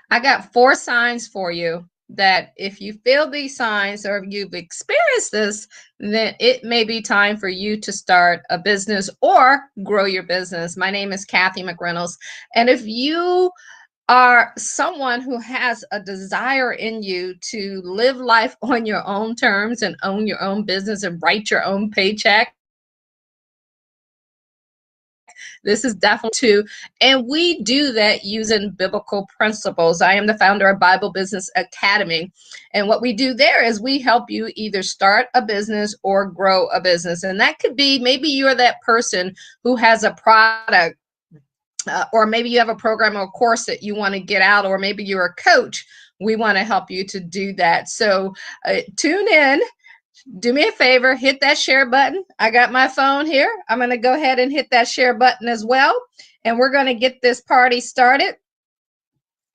I got 4 signs for you that if you feel these signs or if you've experienced this, then it may be time for you to start a business or grow your business. My name is Cathy McReynolds. And if you are someone who has a desire in you to live life on your own terms and own your own business and write your own paycheck, this is definitely too. And we do that using biblical principles. I am the founder of Bible Business Academy. And what we do there is we help you either start a business or grow a business. And that could be, maybe you're that person who has a product, or maybe you have a program or a course that you want to get out, or maybe you're a coach. We want to help you to do that. So tune in. Do me a favor, hit that share button. I got my phone here. I'm going to go ahead and hit that share button as well. And we're going to get this party started.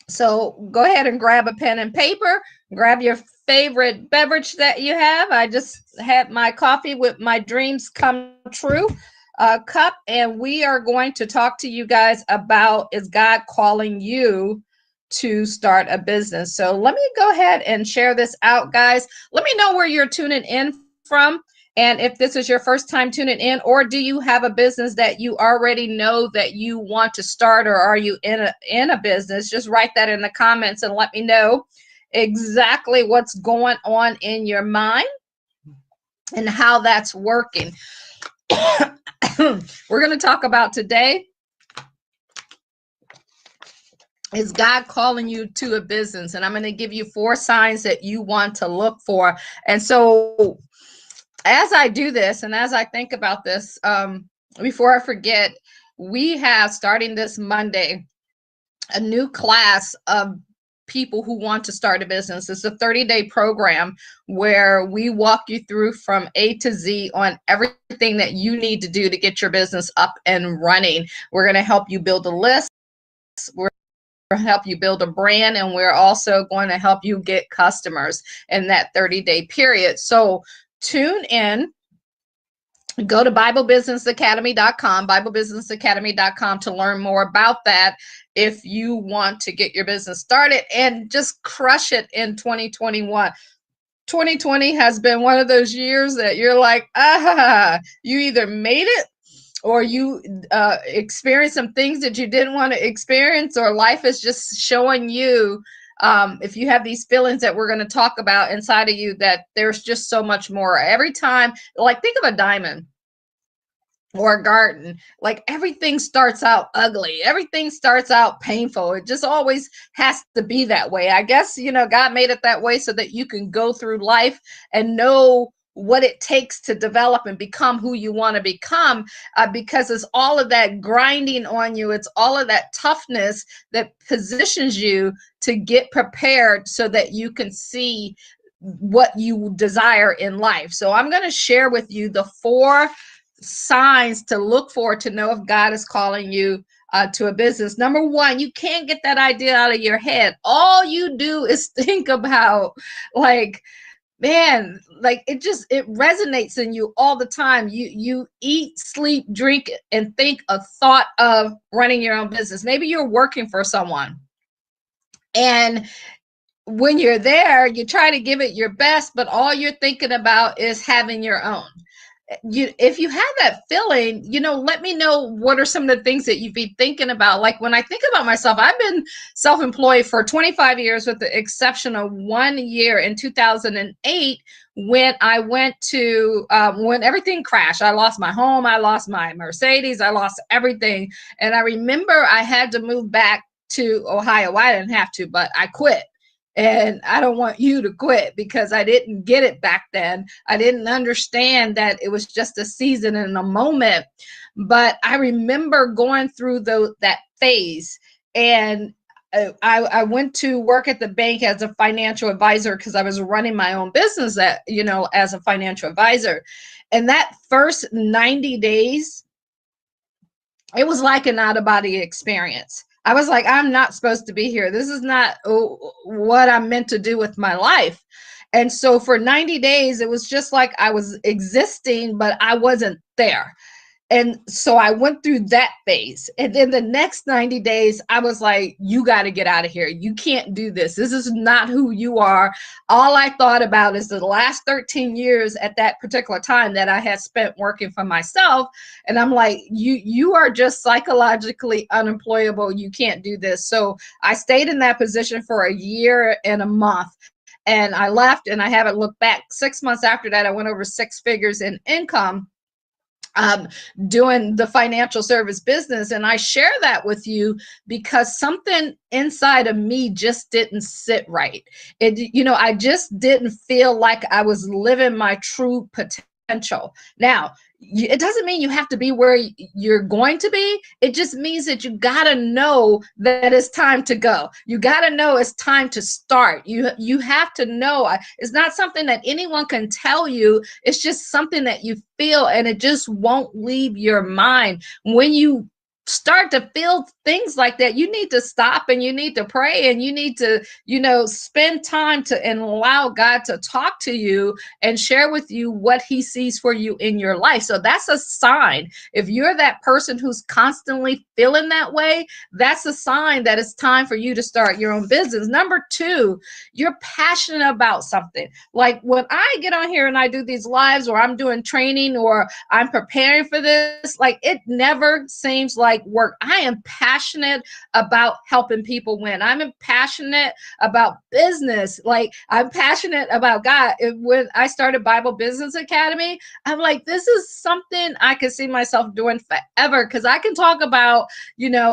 So go ahead and grab a pen and paper. Grab your favorite beverage that you have. I just had my coffee with my dreams come true cup. And we are going to talk to you guys about, is God calling you to start a business? So let me go ahead and share this out, guys. Let me know where you're tuning in from. And if this is your first time tuning in, or do you have a business that you already know that you want to start, or are you in a business? Just write that in the comments and let me know exactly what's going on in your mind and how that's working. We're going to talk about today, is God calling you to a business? And I'm going to give you 4 signs that you want to look for. And so as I do this, and as I think about this, before I forget, we have, starting this Monday, a new class of people who want to start a business. It's a 30-day program where we walk you through from A to Z on everything that you need to do to get your business up and running. We're going to help you build a list. We're help you build a brand, and we're also going to help you get customers in that 30-day period. So tune in. Go to BibleBusinessAcademy.com, BibleBusinessAcademy.com, to learn more about that if you want to get your business started and just crush it in 2021. 2020 has been one of those years that you're like, you either made it or you experience some things that you didn't want to experience, or life is just showing you, if you have these feelings that we're going to talk about inside of you, that there's just so much more. Every time, like, think of a diamond or a garden. Like, everything starts out ugly. Everything starts out painful. It just always has to be that way. I guess, God made it that way so that you can go through life and know what it takes to develop and become who you want to become, because it's all of that grinding on you. It's all of that toughness that positions you to get prepared so that you can see what you desire in life. So I'm going to share with you the 4 signs to look for to know if God is calling you to a business. Number 1, you can't get that idea out of your head. All you do is think about, like, man, like, it resonates in you all the time. You eat, sleep, drink, and think a thought of running your own business. Maybe you're working for someone, and when you're there, you try to give it your best, but all you're thinking about is having your own. If you have that feeling, let me know what are some of the things that you'd be thinking about. Like, when I think about myself, I've been self-employed for 25 years, with the exception of 1 year in 2008, when I went to, when everything crashed. I lost my home, I lost my Mercedes, I lost everything. And I remember I had to move back to Ohio. Well, I didn't have to, but I quit. And I don't want you to quit, because I didn't get it back then. I didn't understand that it was just a season and a moment. But I remember going through that phase. And I went to work at the bank as a financial advisor, because I was running my own business as a financial advisor. And that first 90 days, it was like an out-of-body experience. I was like, I'm not supposed to be here. This is not what I'm meant to do with my life. And so for 90 days, it was just like I was existing, but I wasn't there. And so I went through that phase. And then the next 90 days, I was like, you got to get out of here. You can't do this. This is not who you are. All I thought about is the last 13 years at that particular time that I had spent working for myself. And I'm like, you are just psychologically unemployable. You can't do this. So I stayed in that position for a year and a month. And I left and I haven't looked back. 6 months after that, I went over 6 figures in income, doing the financial service business. And I share that with you because something inside of me just didn't sit right. I just didn't feel like I was living my true potential. Now, it doesn't mean you have to be where you're going to be. It just means that you got to know that it's time to go. You got to know it's time to start. You have to know. It's not something that anyone can tell you. It's just something that you feel, and it just won't leave your mind. When you start to feel things like that, you need to stop and you need to pray and you need to, spend time and allow God to talk to you and share with you what he sees for you in your life. So that's a sign. If you're that person who's constantly feeling that way, that's a sign that it's time for you to start your own business. Number 2, you're passionate about something. Like when I get on here and I do these lives, or I'm doing training, or I'm preparing for this, like it never seems like work. I am passionate about helping people win. I'm passionate about business. Like I'm passionate about God. When I started Bible Business Academy, I'm like, this is something I could see myself doing forever, because I can talk about,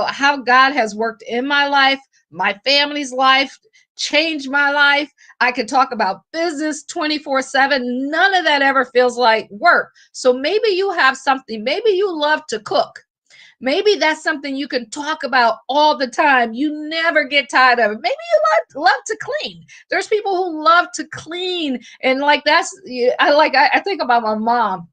how God has worked in my life, my family's life, changed my life. I could talk about business 24/7. None of that ever feels like work. So maybe you have something. Maybe you love to cook. Maybe that's something you can talk about all the time. You never get tired of it. Maybe you love to clean. There's people who love to clean. And like I think about my mom.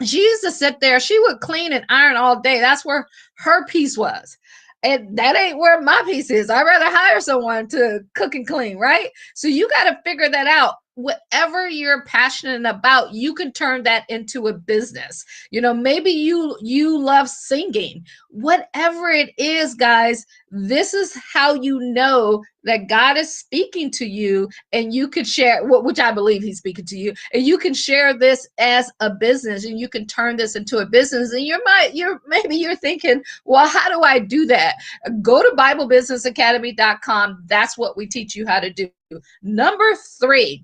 She used to sit there. She would clean and iron all day. That's where her peace was. And that ain't where my piece is. I'd rather hire someone to cook and clean, right? So you got to figure that out. Whatever you're passionate about, you can turn that into a business. Maybe you love singing. Whatever it is, guys, this is how you know that God is speaking to you, and you could share, which I believe he's speaking to you, and you can share this as a business, and you can turn this into a business. And maybe you're thinking, well, how do I do that? Go to BibleBusinessAcademy.com. That's what we teach you how to do. Number 3,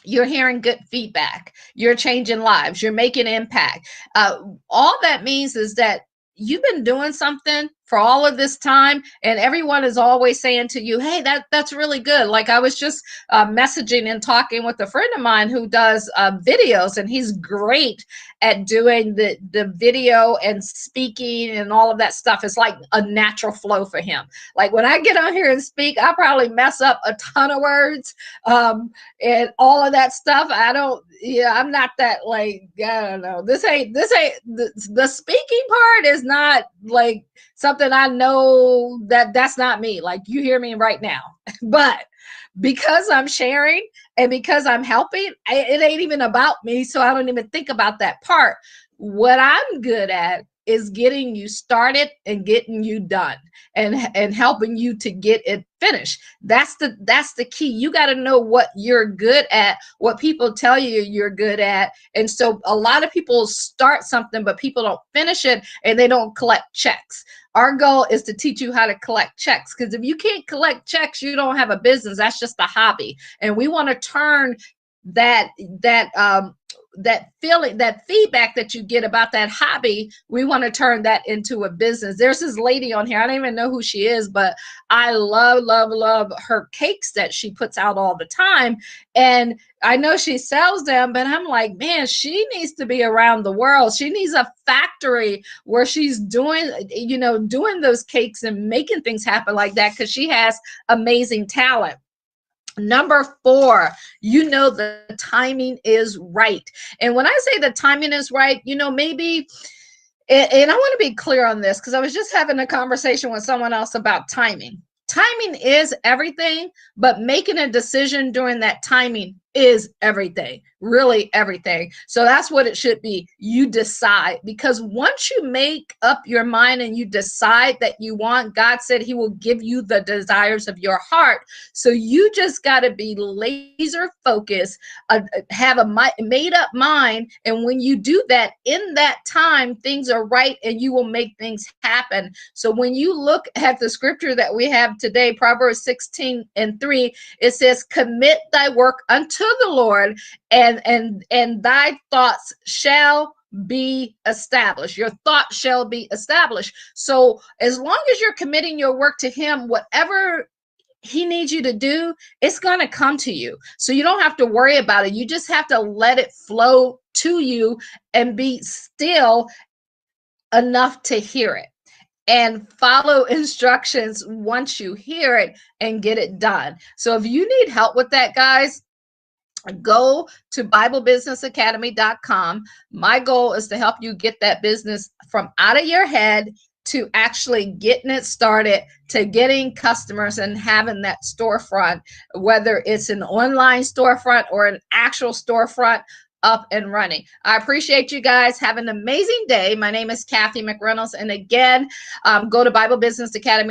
you're hearing good feedback. You're changing lives. You're making impact. All that means is that you've been doing something for all of this time, and everyone is always saying to you, hey, that's really good. Like I was just messaging and talking with a friend of mine who does videos, and he's great at doing the video and speaking and all of that stuff. It's like a natural flow for him. Like when I get on here and speak, I probably mess up a ton of words and all of that stuff. I'm not that, like, I don't know. This ain't the speaking part is not like something I know that's not me. Like you hear me right now, but because I'm sharing and because I'm helping, it ain't even about me. So I don't even think about that part. What I'm good at is getting you started and getting you done and helping you to get it finished. That's the key. You got to know what you're good at, what people tell you you're good at. And so a lot of people start something, but people don't finish it and they don't collect checks. Our goal is to teach you how to collect checks, because if you can't collect checks, you don't have a business. That's just a hobby. And we want to turn that feeling, that feedback that you get about that hobby, we want to turn that into a business. There's this lady on here, I don't even know who she is, but I love her cakes that she puts out all the time. And I know she sells them, but I'm like, man, she needs to be around the world. She needs a factory where she's doing those cakes and making things happen like that, because she has amazing talent. Number 4, the timing is right. And when I say the timing is right, maybe, and I want to be clear on this, because I was just having a conversation with someone else about timing. Timing is everything, but making a decision during that timing is everything, really everything. So that's what it should be. You decide, because once you make up your mind and you decide that you want, God said he will give you the desires of your heart. So you just got to be laser focused, have a made up mind. And when you do that, in that time, things are right and you will make things happen. So when you look at the scripture that we have today, Proverbs 16:3, it says, commit thy work unto the Lord, and thy thoughts shall be established. Your thought shall be established. So as long as you're committing your work to him, whatever he needs you to do, it's going to come to you. So you don't have to worry about it. You just have to let it flow to you and be still enough to hear it and follow instructions once you hear it and get it done. So if you need help with that, guys, go to BibleBusinessAcademy.com. My goal is to help you get that business from out of your head to actually getting it started, to getting customers and having that storefront, whether it's an online storefront or an actual storefront, up and running. I appreciate you guys. Have an amazing day. My name is Cathy McReynolds. And again, go to BibleBusinessAcademy.